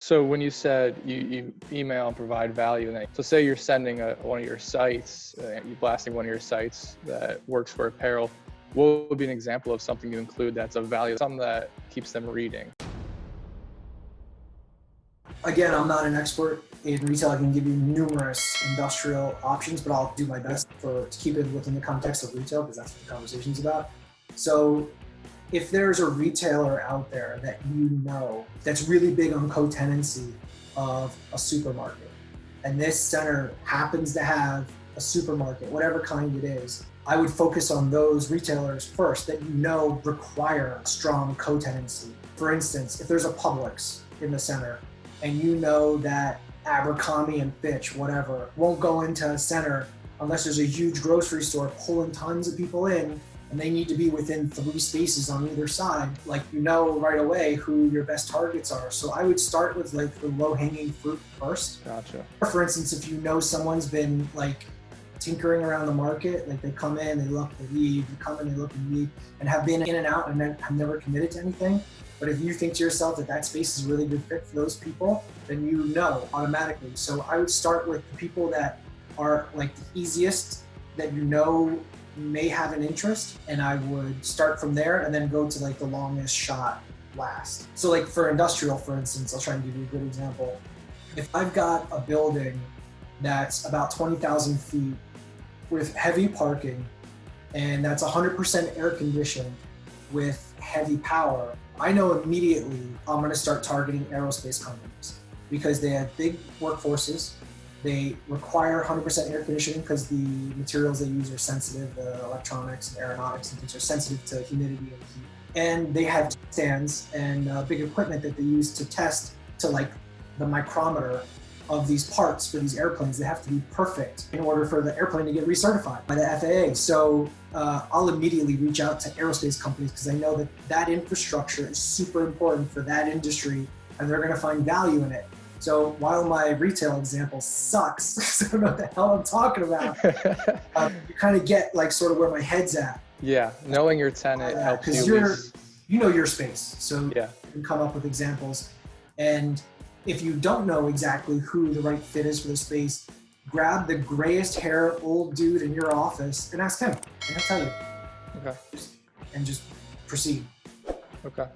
So when you said you email and provide value, so say you're sending one of your sites, you're blasting one of your sites that works for apparel, what would be an example of something you include that's of value, something that keeps them reading? Again, I'm not an expert in retail. I can give you numerous industrial options, but I'll do my best to keep it within the context of retail because that's what the conversation's about. So if there's a retailer out there that you know that's really big on co-tenancy of a supermarket, and this center happens to have a supermarket, whatever kind it is, I would focus on those retailers first that you know require strong co-tenancy. For instance, if there's a Publix in the center and you know that Abercrombie and Fitch, whatever, won't go into a center unless there's a huge grocery store pulling tons of people in, and they need to be within 3 spaces on either side, like you know right away who your best targets are. So I would start with like the low-hanging fruit first. Gotcha. For instance, if you know someone's been like tinkering around the market, like they come in, they look, they leave, they come in, they look and leave, and have been in and out and have never committed to anything. But if you think to yourself that that space is a really good fit for those people, then you know automatically. So I would start with the people that are like the easiest, that you know may have an interest, and I would start from there and then go to like the longest shot last. So like for industrial, for instance, I'll try and give you a good example. If I've got a building that's about 20,000 feet with heavy parking, and that's 100% air conditioned with heavy power, I know immediately I'm going to start targeting aerospace companies because they have big workforces. They require 100% air conditioning because the materials they use are sensitive. The electronics and aeronautics and things are sensitive to humidity and heat. And they have stands and big equipment that they use to test to like the micrometer of these parts for these airplanes. They have to be perfect in order for the airplane to get recertified by the FAA. So I'll immediately reach out to aerospace companies because I know that that infrastructure is super important for that industry and they're going to find value in it. So while my retail example sucks, I don't know what the hell I'm talking about, you kind of get like sort of where my head's at. Yeah, knowing your tenant helps you. Because you know your space, so yeah, you can come up with examples. And if you don't know exactly who the right fit is for the space, grab the grayest hair old dude in your office and ask him, and he'll tell you. Okay. And just proceed. Okay.